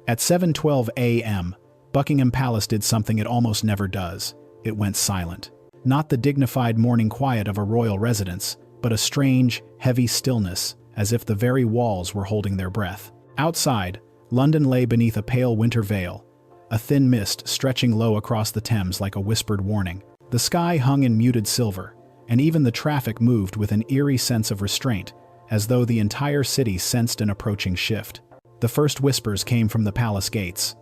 At 7:12 a.m., Buckingham Palace did something it almost never does. It went silent. Not the dignified morning quiet of a royal residence, but a strange, heavy stillness, as if the very walls were holding their breath. Outside, London lay beneath a pale winter veil, a thin mist stretching low across the Thames like a whispered warning. The sky hung in muted silver, and even the traffic moved with an eerie sense of restraint, as though the entire city sensed an approaching shift. The first whispers came from the palace gates.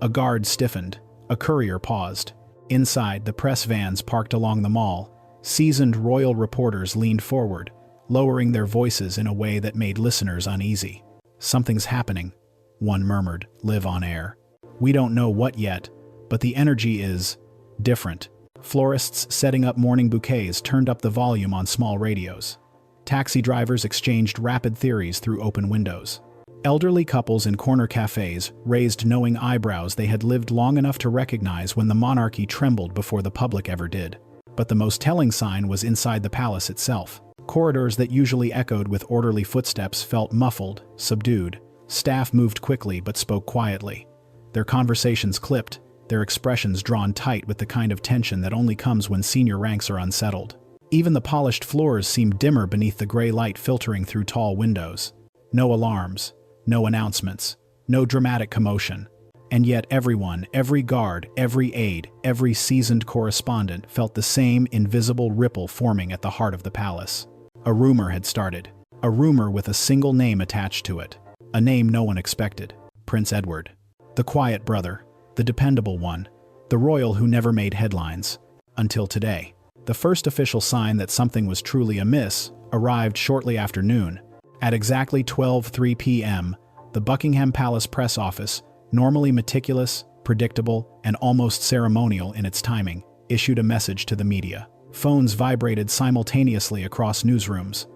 A guard stiffened. A courier paused. Inside, the press vans parked along the mall. Seasoned royal reporters leaned forward, lowering their voices in a way that made listeners uneasy. "Something's happening," one murmured, live on air. "We don't know what yet, but the energy is different." Florists setting up morning bouquets turned up the volume on small radios. Taxi drivers exchanged rapid theories through open windows. Elderly couples in corner cafes raised knowing eyebrows they had lived long enough to recognize when the monarchy trembled before the public ever did. But the most telling sign was inside the palace itself. Corridors that usually echoed with orderly footsteps felt muffled, subdued. Staff moved quickly but spoke quietly. Their conversations clipped, their expressions drawn tight with the kind of tension that only comes when senior ranks are unsettled. Even the polished floors seemed dimmer beneath the gray light filtering through tall windows. No alarms, no announcements, no dramatic commotion. And yet everyone, every guard, every aide, every seasoned correspondent felt the same invisible ripple forming at the heart of the palace. A rumor had started. A rumor with a single name attached to it. A name no one expected. Prince Edward. The quiet brother. The dependable one. The royal who never made headlines. Until today. The first official sign that something was truly amiss arrived shortly after noon. At exactly 12:03 p.m., the Buckingham Palace press office, normally meticulous, predictable, and almost ceremonial in its timing, issued a message to the media. Phones vibrated simultaneously across newsrooms.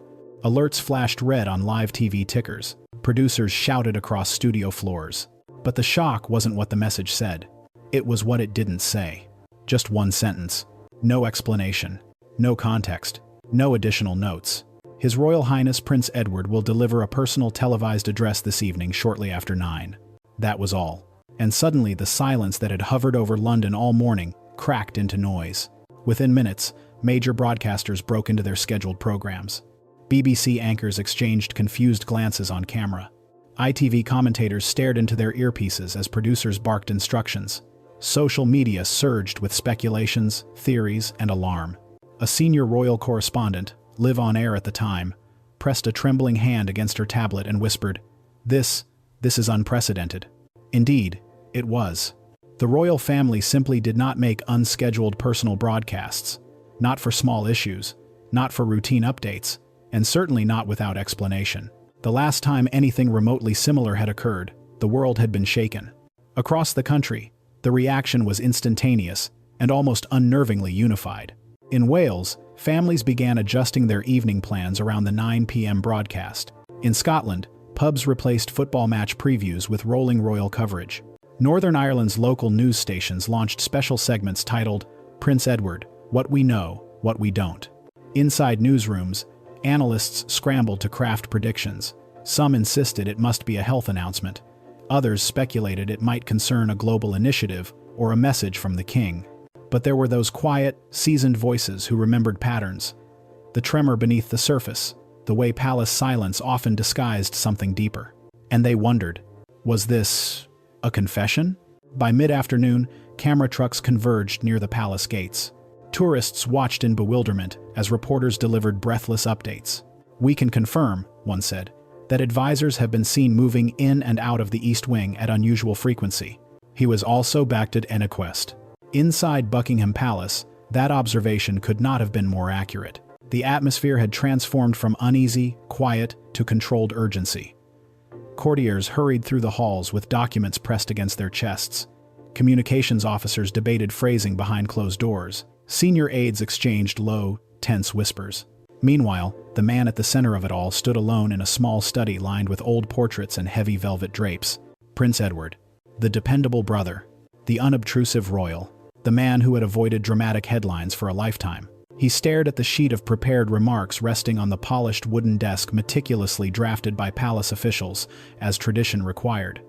Alerts flashed red on live TV tickers. Producers shouted across studio floors. But the shock wasn't what the message said. It was what it didn't say. Just one sentence. No explanation. No context. No additional notes. His Royal Highness Prince Edward will deliver a personal televised address this evening shortly after 9. That was all. And suddenly the silence that had hovered over London all morning cracked into noise. Within minutes, major broadcasters broke into their scheduled programs. BBC anchors exchanged confused glances on camera. ITV commentators stared into their earpieces as producers barked instructions. Social media surged with speculations, theories, and alarm. A senior royal correspondent, live on air at the time, pressed a trembling hand against her tablet and whispered, This is unprecedented." Indeed, it was. The royal family simply did not make unscheduled personal broadcasts. Not for small issues, not for routine updates, and certainly not without explanation. The last time anything remotely similar had occurred, the world had been shaken. Across the country, the reaction was instantaneous and almost unnervingly unified. In Wales, families began adjusting their evening plans around the 9 p.m. broadcast. In Scotland, pubs replaced football match previews with rolling royal coverage. Northern Ireland's local news stations launched special segments titled Prince Edward, What We Know, What We Don't. Inside newsrooms, analysts scrambled to craft predictions. Some insisted it must be a health announcement. Others speculated it might concern a global initiative or a message from the king. But there were those quiet, seasoned voices who remembered patterns. The tremor beneath the surface, the way palace silence often disguised something deeper. And they wondered, was this a confession? By mid-afternoon, camera trucks converged near the palace gates. Tourists watched in bewilderment as reporters delivered breathless updates. "We can confirm," one said, "that advisors have been seen moving in and out of the East Wing at unusual frequency." He was also backed at an inquest. Inside Buckingham Palace, that observation could not have been more accurate. The atmosphere had transformed from uneasy, quiet, to controlled urgency. Courtiers hurried through the halls with documents pressed against their chests. Communications officers debated phrasing behind closed doors. Senior aides exchanged low, tense whispers. Meanwhile, the man at the center of it all stood alone in a small study lined with old portraits and heavy velvet drapes. Prince Edward. The dependable brother. The unobtrusive royal. The man who had avoided dramatic headlines for a lifetime. He stared at the sheet of prepared remarks resting on the polished wooden desk meticulously drafted by palace officials, as tradition required.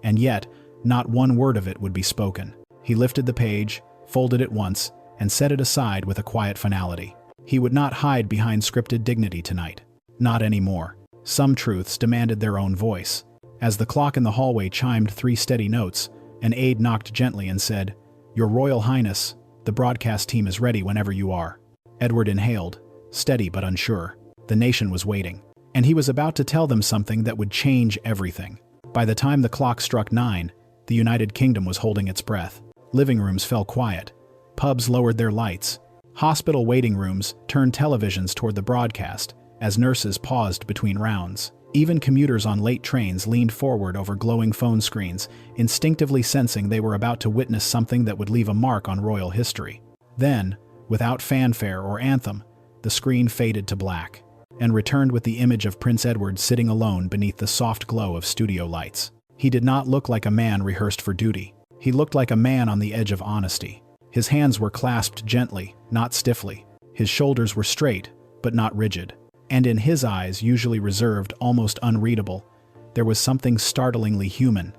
And yet, not one word of it would be spoken. He lifted the page, folded it once, and set it aside with a quiet finality. He would not hide behind scripted dignity tonight. Not anymore. Some truths demanded their own voice. As the clock in the hallway chimed 3 steady notes, an aide knocked gently and said, "Your Royal Highness, the broadcast team is ready whenever you are." Edward inhaled, steady but unsure. The nation was waiting, and he was about to tell them something that would change everything. By the time the clock struck 9, the United Kingdom was holding its breath. Living rooms fell quiet. Pubs lowered their lights. Hospital waiting rooms turned televisions toward the broadcast as nurses paused between rounds. Even commuters on late trains leaned forward over glowing phone screens, instinctively sensing they were about to witness something that would leave a mark on royal history. Then, without fanfare or anthem, the screen faded to black and returned with the image of Prince Edward sitting alone beneath the soft glow of studio lights. He did not look like a man rehearsed for duty. He looked like a man on the edge of honesty. His hands were clasped gently, not stiffly. His shoulders were straight, but not rigid. And in his eyes, usually reserved, almost unreadable, there was something startlingly human,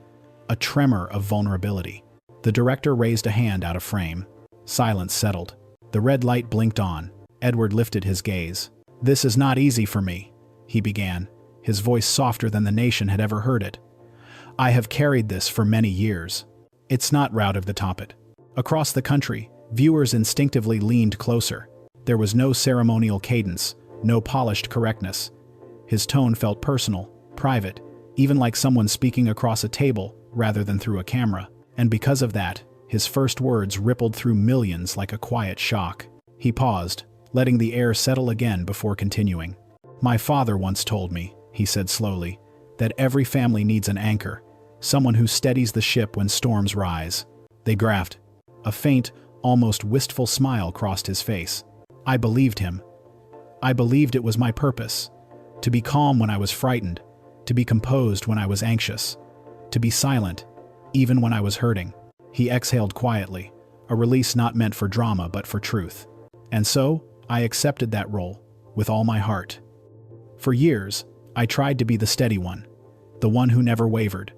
a tremor of vulnerability. The director raised a hand out of frame. Silence settled. The red light blinked on. Edward lifted his gaze. "This is not easy for me," he began, his voice softer than the nation had ever heard it. "I have carried this for many years. It's not right of the top it." Across the country, viewers instinctively leaned closer. There was no ceremonial cadence, no polished correctness. His tone felt personal, private, even like someone speaking across a table rather than through a camera. And because of that, his first words rippled through millions like a quiet shock. He paused, letting the air settle again before continuing. "My father once told me," he said slowly, "that every family needs an anchor, someone who steadies the ship when storms rise." They graphed. A faint, almost wistful smile crossed his face. "I believed him. I believed it was my purpose. To be calm when I was frightened, to be composed when I was anxious, to be silent, even when I was hurting." He exhaled quietly, a release not meant for drama but for truth. "And so, I accepted that role, with all my heart. For years, I tried to be the steady one, the one who never wavered,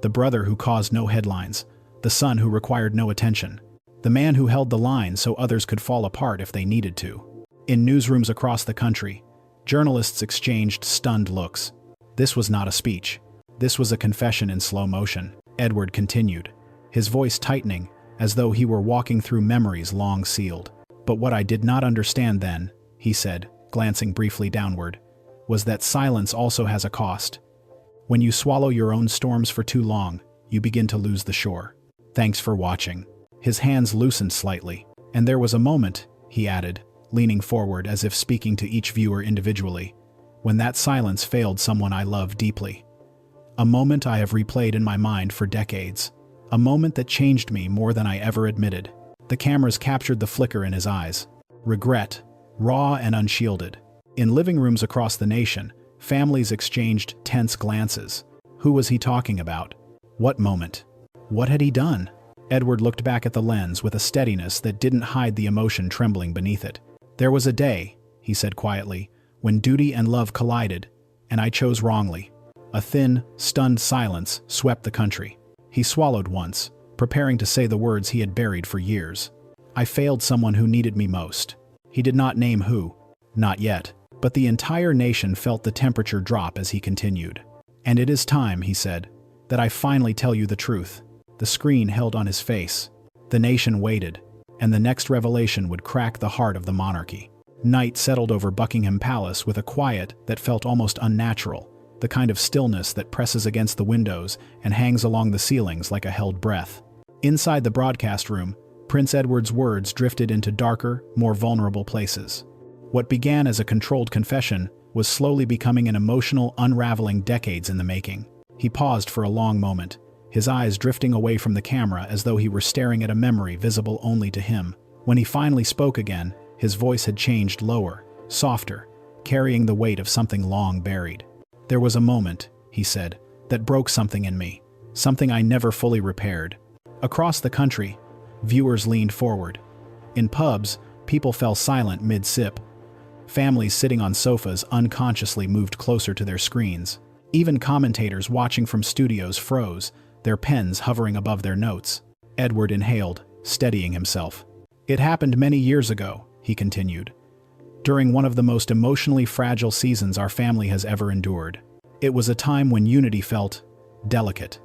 the brother who caused no headlines, the son who required no attention, the man who held the line so others could fall apart if they needed to." In newsrooms across the country, journalists exchanged stunned looks. This was not a speech. This was a confession in slow motion. Edward continued, his voice tightening, as though he were walking through memories long sealed. "But what I did not understand then," he said, glancing briefly downward, "was that silence also has a cost. When you swallow your own storms for too long, you begin to lose the shore. Thanks for watching." His hands loosened slightly, and there was a moment, he added, leaning forward as if speaking to each viewer individually, when that silence failed someone I love deeply. A moment I have replayed in my mind for decades. A moment that changed me more than I ever admitted. The cameras captured the flicker in his eyes. Regret, raw and unshielded. In living rooms across the nation, families exchanged tense glances. Who was he talking about? What moment? What had he done? Edward looked back at the lens with a steadiness that didn't hide the emotion trembling beneath it. "There was a day," he said quietly, "when duty and love collided, and I chose wrongly." A thin, stunned silence swept the country. He swallowed once, preparing to say the words he had buried for years. "I failed someone who needed me most." He did not name who. Not yet. But the entire nation felt the temperature drop as he continued. "And it is time," he said, "that I finally tell you the truth." The screen held on his face. The nation waited, and the next revelation would crack the heart of the monarchy. Night settled over Buckingham Palace with a quiet that felt almost unnatural, the kind of stillness that presses against the windows and hangs along the ceilings like a held breath. Inside the broadcast room, Prince Edward's words drifted into darker, more vulnerable places. What began as a controlled confession was slowly becoming an emotional unraveling decades in the making. He paused for a long moment, his eyes drifting away from the camera as though he were staring at a memory visible only to him. When he finally spoke again, his voice had changed lower, softer, carrying the weight of something long buried. "There was a moment," he said, "that broke something in me, something I never fully repaired." Across the country, viewers leaned forward. In pubs, people fell silent mid-sip. Families sitting on sofas unconsciously moved closer to their screens. Even commentators watching from studios froze, their pens hovering above their notes. Edward inhaled, steadying himself. "It happened many years ago," he continued, "during one of the most emotionally fragile seasons our family has ever endured. It was a time when unity felt delicate.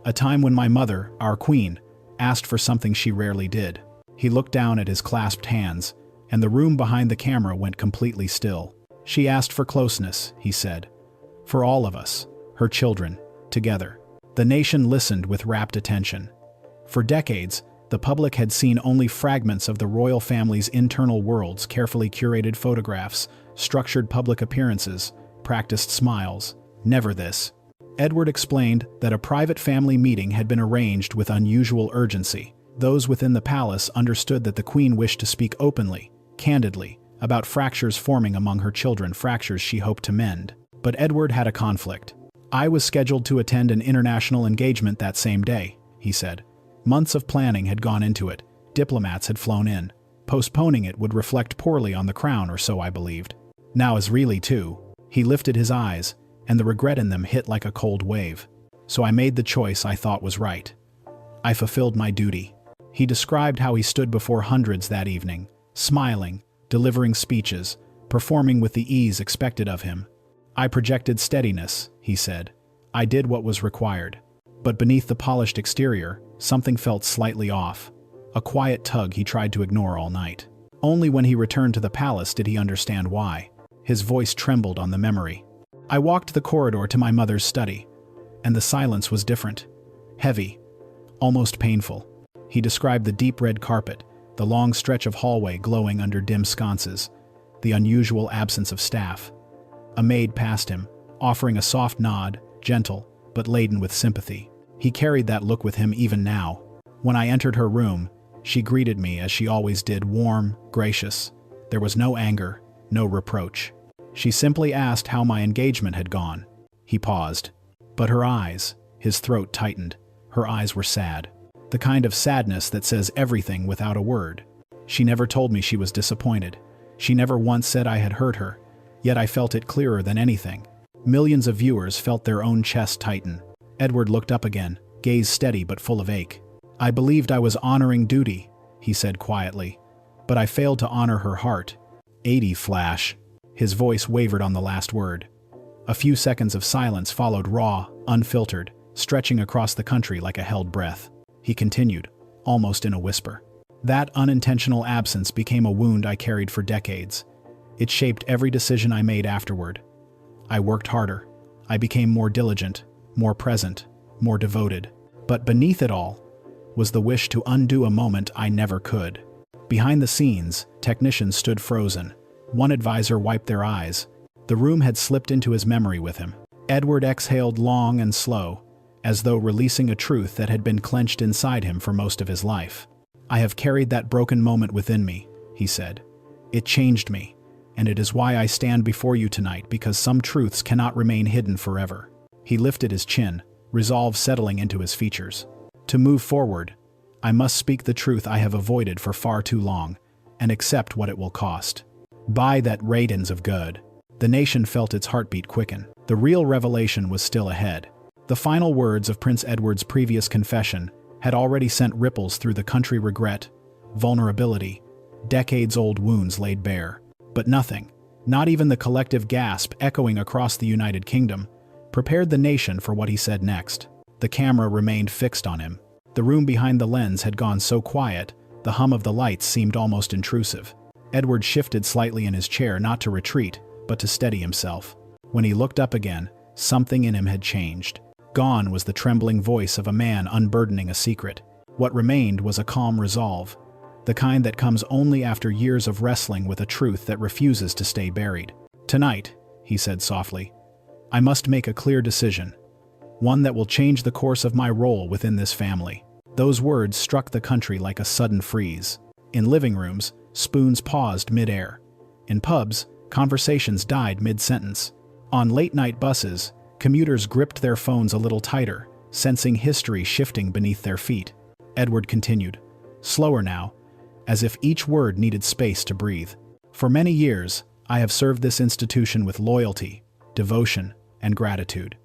A time when my mother, our queen, asked for something she rarely did." He looked down at his clasped hands, and the room behind the camera went completely still. "She asked for closeness," he said. "For all of us, her children, together." The nation listened with rapt attention. For decades, the public had seen only fragments of the royal family's internal worlds: carefully curated photographs, structured public appearances, practiced smiles. Never this. Edward explained that a private family meeting had been arranged with unusual urgency. Those within the palace understood that the queen wished to speak openly, candidly, about fractures forming among her children, fractures she hoped to mend. But Edward had a conflict. "I was scheduled to attend an international engagement that same day," he said. "Months of planning had gone into it. Diplomats had flown in. Postponing it would reflect poorly on the crown, or so I believed. Now is really too." He lifted his eyes, and the regret in them hit like a cold wave. "So I made the choice I thought was right. I fulfilled my duty." He described how he stood before hundreds that evening, smiling, delivering speeches, performing with the ease expected of him. "I projected steadiness," he said. "I did what was required." But beneath the polished exterior, something felt slightly off. A quiet tug he tried to ignore all night. Only when he returned to the palace did he understand why. His voice trembled on the memory. "I walked the corridor to my mother's study, and the silence was different. Heavy, almost painful." He described the deep red carpet, the long stretch of hallway glowing under dim sconces, the unusual absence of staff. A maid passed him, offering a soft nod, gentle, but laden with sympathy. He carried that look with him even now. When I entered her room, she greeted me as she always did, warm, gracious. There was no anger, no reproach. She simply asked how my engagement had gone. He paused. But her eyes, his throat tightened. Her eyes were sad. The kind of sadness that says everything without a word. She never told me she was disappointed. She never once said I had hurt her. Yet I felt it clearer than anything. Millions of viewers felt their own chest tighten. Edward looked up again, gaze steady but full of ache. "I believed I was honoring duty," he said quietly. "But I failed to honor her heart." 80 flash. His voice wavered on the last word. A few seconds of silence followed, raw, unfiltered, stretching across the country like a held breath. He continued, almost in a whisper. "That unintentional absence became a wound I carried for decades. It shaped every decision I made afterward. I worked harder. I became more diligent, more present, more devoted. But beneath it all was the wish to undo a moment I never could." Behind the scenes, technicians stood frozen. One advisor wiped their eyes. The room had slipped into his memory with him. Edward exhaled long and slow, as though releasing a truth that had been clenched inside him for most of his life. "I have carried that broken moment within me," he said. "It changed me, and it is why I stand before you tonight, because some truths cannot remain hidden forever." He lifted his chin, resolve settling into his features. "To move forward, I must speak the truth I have avoided for far too long, and accept what it will cost. Buy that radiance of good." The nation felt its heartbeat quicken. The real revelation was still ahead. The final words of Prince Edward's previous confession had already sent ripples through the country: regret, vulnerability, decades-old wounds laid bare. But nothing, not even the collective gasp echoing across the United Kingdom, prepared the nation for what he said next. The camera remained fixed on him. The room behind the lens had gone so quiet, the hum of the lights seemed almost intrusive. Edward shifted slightly in his chair, not to retreat, but to steady himself. When he looked up again, something in him had changed. Gone was the trembling voice of a man unburdening a secret. What remained was a calm resolve, the kind that comes only after years of wrestling with a truth that refuses to stay buried. "Tonight," he said softly, "I must make a clear decision, one that will change the course of my role within this family." Those words struck the country like a sudden freeze. In living rooms, spoons paused mid-air. In pubs, conversations died mid-sentence. On late-night buses, commuters gripped their phones a little tighter, sensing history shifting beneath their feet. Edward continued, slower now, as if each word needed space to breathe. "For many years, I have served this institution with loyalty, devotion, and gratitude.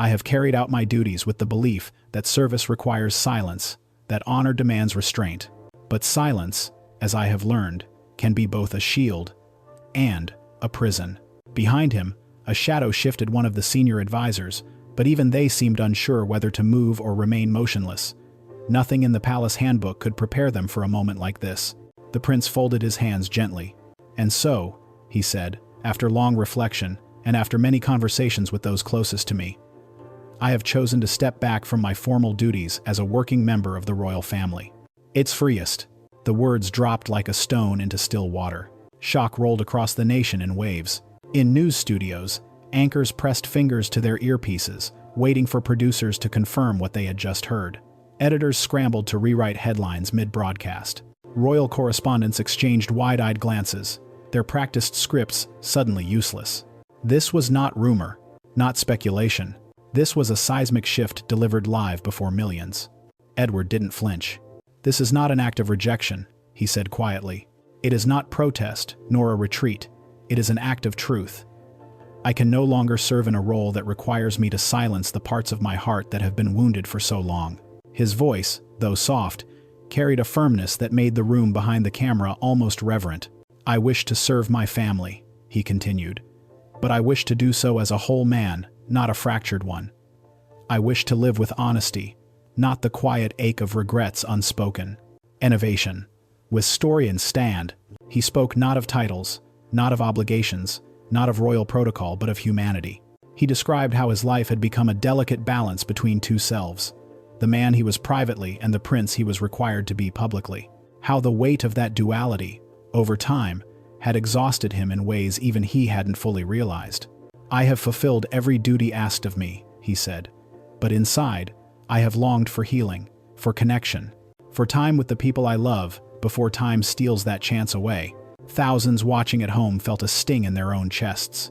I have carried out my duties with the belief that service requires silence, that honor demands restraint. But silence, as I have learned, can be both a shield and a prison. Behind him, a shadow shifted one of the senior advisors, but even they seemed unsure whether to move or remain motionless. Nothing in the palace handbook could prepare them for a moment like this. The prince folded his hands gently. "And so," he said, after long reflection, and after many conversations with those closest to me, "I have chosen to step back from my formal duties as a working member of the royal family. It's freest." The words dropped like a stone into still water. Shock rolled across the nation in waves. In news studios, anchors pressed fingers to their earpieces, waiting for producers to confirm what they had just heard. Editors scrambled to rewrite headlines mid-broadcast. Royal correspondents exchanged wide-eyed glances, their practiced scripts suddenly useless. This was not rumor, not speculation. This was a seismic shift delivered live before millions. Edward didn't flinch. "This is not an act of rejection," he said quietly. "It is not protest, nor a retreat. It is an act of truth. I can no longer serve in a role that requires me to silence the parts of my heart that have been wounded for so long." His voice, though soft, carried a firmness that made the room behind the camera almost reverent. "I wish to serve my family," he continued, "but I wish to do so as a whole man, not a fractured one. I wish to live with honesty, not the quiet ache of regrets unspoken. Innovation. With story and stand." He spoke not of titles, not of obligations, not of royal protocol, but of humanity. He described how his life had become a delicate balance between two selves, the man he was privately and the prince he was required to be publicly. How the weight of that duality, over time, had exhausted him in ways even he hadn't fully realized. "I have fulfilled every duty asked of me," he said, "but inside, I have longed for healing, for connection, for time with the people I love before time steals that chance away." Thousands watching at home felt a sting in their own chests.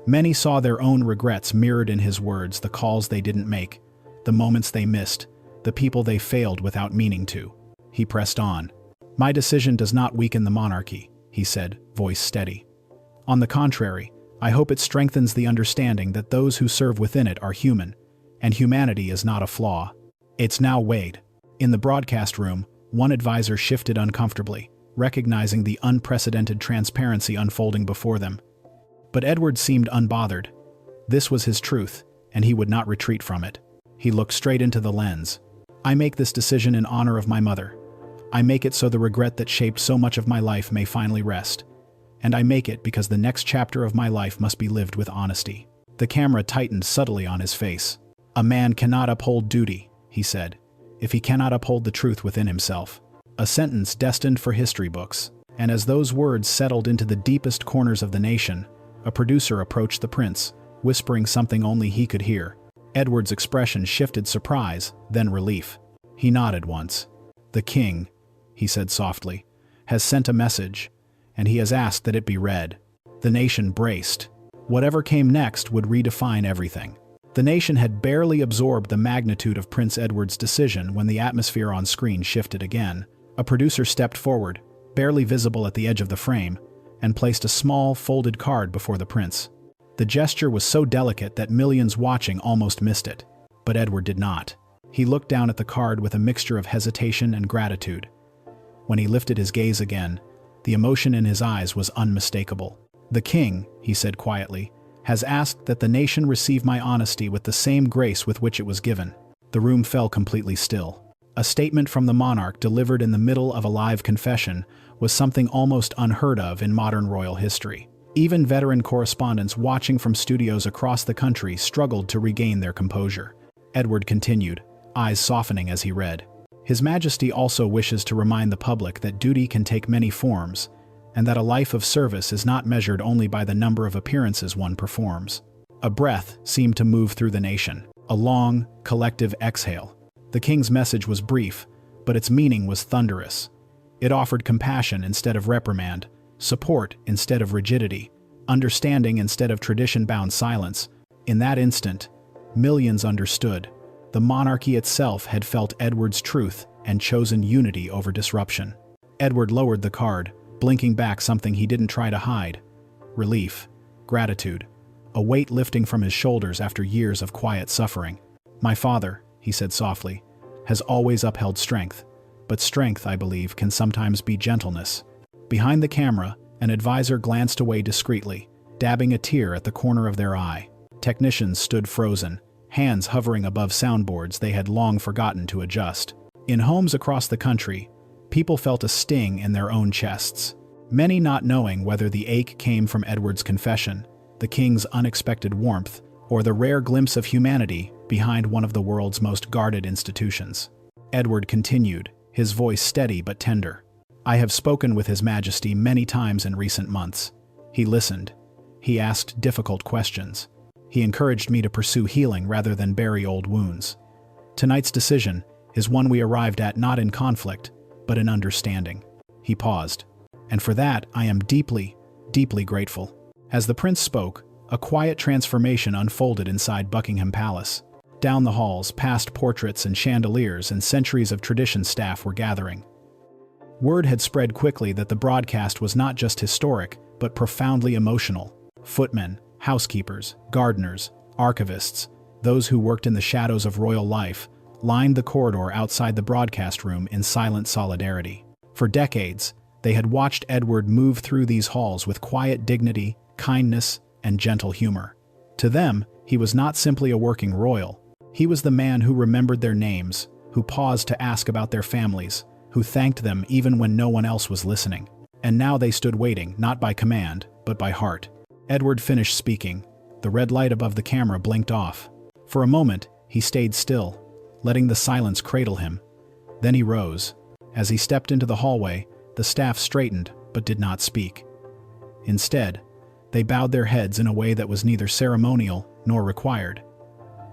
Many saw their own regrets mirrored in his words, the calls they didn't make, the moments they missed, the people they failed without meaning to. He pressed on. "My decision does not weaken the monarchy," he said, voice steady. "On the contrary, I hope it strengthens the understanding that those who serve within it are human, and humanity is not a flaw. It's now weighed." In the broadcast room, one advisor shifted uncomfortably, recognizing the unprecedented transparency unfolding before them. But Edward seemed unbothered. This was his truth, and he would not retreat from it. He looked straight into the lens. "I make this decision in honor of my mother. I make it so the regret that shaped so much of my life may finally rest. And I make it because the next chapter of my life must be lived with honesty." The camera tightened subtly on his face. "A man cannot uphold duty," he said, "if he cannot uphold the truth within himself." A sentence destined for history books. And as those words settled into the deepest corners of the nation, a producer approached the prince, whispering something only he could hear. Edward's expression shifted surprise, then relief. He nodded once. "The king," he said softly, "has sent a message, and he has asked that it be read." The nation braced. Whatever came next would redefine everything. The nation had barely absorbed the magnitude of Prince Edward's decision when the atmosphere on screen shifted again. A producer stepped forward, barely visible at the edge of the frame, and placed a small, folded card before the prince. The gesture was so delicate that millions watching almost missed it. But Edward did not. He looked down at the card with a mixture of hesitation and gratitude. When he lifted his gaze again, the emotion in his eyes was unmistakable. "The king," he said quietly, "has asked that the nation receive my honesty with the same grace with which it was given." The room fell completely still. A statement from the monarch delivered in the middle of a live confession was something almost unheard of in modern royal history. Even veteran correspondents watching from studios across the country struggled to regain their composure. Edward continued, eyes softening as he read. "His Majesty also wishes to remind the public that duty can take many forms, and that a life of service is not measured only by the number of appearances one performs." A breath seemed to move through the nation, a long, collective exhale. The king's message was brief, but its meaning was thunderous. It offered compassion instead of reprimand, support instead of rigidity, understanding instead of tradition-bound silence. In that instant, millions understood. The monarchy itself had felt Edward's truth and chosen unity over disruption. Edward lowered the card, blinking back something he didn't try to hide. Relief, gratitude, a weight lifting from his shoulders after years of quiet suffering. "My father," he said softly, "has always upheld strength. But strength, I believe, can sometimes be gentleness." Behind the camera, an advisor glanced away discreetly, dabbing a tear at the corner of their eye. Technicians stood frozen, hands hovering above soundboards they had long forgotten to adjust. In homes across the country, people felt a sting in their own chests, many not knowing whether the ache came from Edward's confession, the king's unexpected warmth, or the rare glimpse of humanity behind one of the world's most guarded institutions. Edward continued, his voice steady but tender. "I have spoken with His Majesty many times in recent months. He listened. He asked difficult questions. He encouraged me to pursue healing rather than bury old wounds. Tonight's decision is one we arrived at not in conflict, but in understanding." He paused. "And for that I am deeply, deeply grateful." As the prince spoke, a quiet transformation unfolded inside Buckingham Palace. Down the halls, past portraits and chandeliers and centuries of tradition staff were gathering. Word had spread quickly that the broadcast was not just historic, but profoundly emotional. Footmen, housekeepers, gardeners, archivists, those who worked in the shadows of royal life, lined the corridor outside the broadcast room in silent solidarity. For decades, they had watched Edward move through these halls with quiet dignity, kindness, and gentle humor. To them, he was not simply a working royal. He was the man who remembered their names, who paused to ask about their families, who thanked them even when no one else was listening. And now they stood waiting, not by command, but by heart. Edward finished speaking. The red light above the camera blinked off. For a moment, he stayed still, letting the silence cradle him. Then he rose. As he stepped into the hallway, the staff straightened but did not speak. Instead, they bowed their heads in a way that was neither ceremonial nor required.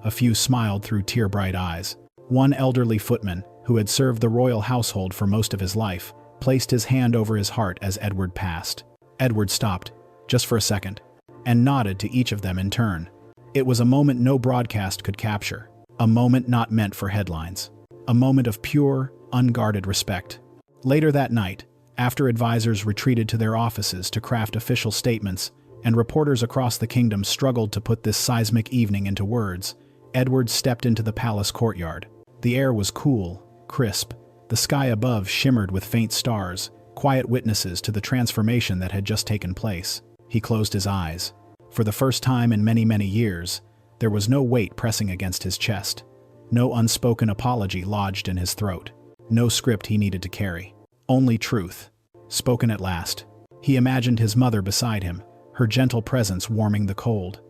A few smiled through tear-bright eyes. One elderly footman, who had served the royal household for most of his life, placed his hand over his heart as Edward passed. Edward stopped, just for a second, and nodded to each of them in turn. It was a moment no broadcast could capture, a moment not meant for headlines, a moment of pure, unguarded respect. Later that night, after advisors retreated to their offices to craft official statements, and reporters across the kingdom struggled to put this seismic evening into words, Edward stepped into the palace courtyard. The air was cool, crisp. The sky above shimmered with faint stars, quiet witnesses to the transformation that had just taken place. He closed his eyes. For the first time in many, many years, there was no weight pressing against his chest. No unspoken apology lodged in his throat. No script he needed to carry. Only truth, spoken at last. He imagined his mother beside him, her gentle presence warming the cold.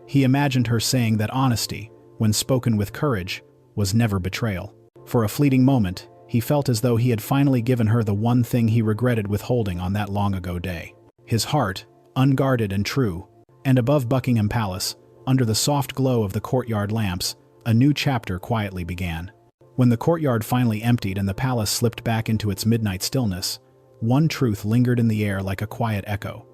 He imagined her saying that honesty, when spoken with courage, was never betrayal. For a fleeting moment, he felt as though he had finally given her the one thing he regretted withholding on that long-ago day. His heart, unguarded and true, and above Buckingham Palace, under the soft glow of the courtyard lamps, a new chapter quietly began. When the courtyard finally emptied and the palace slipped back into its midnight stillness, one truth lingered in the air like a quiet echo.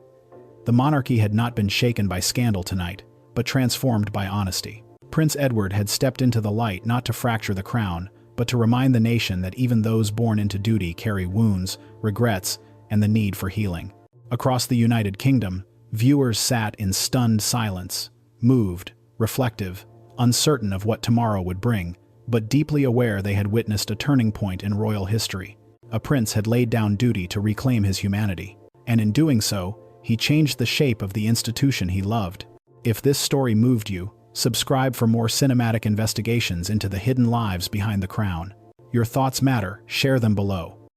The monarchy had not been shaken by scandal tonight, but transformed by honesty. Prince Edward had stepped into the light not to fracture the crown, but to remind the nation that even those born into duty carry wounds, regrets, and the need for healing. Across the United Kingdom, viewers sat in stunned silence, moved, reflective, uncertain of what tomorrow would bring, but deeply aware they had witnessed a turning point in royal history. A prince had laid down duty to reclaim his humanity, and in doing so, he changed the shape of the institution he loved. If this story moved you, subscribe for more cinematic investigations into the hidden lives behind the crown. Your thoughts matter, share them below.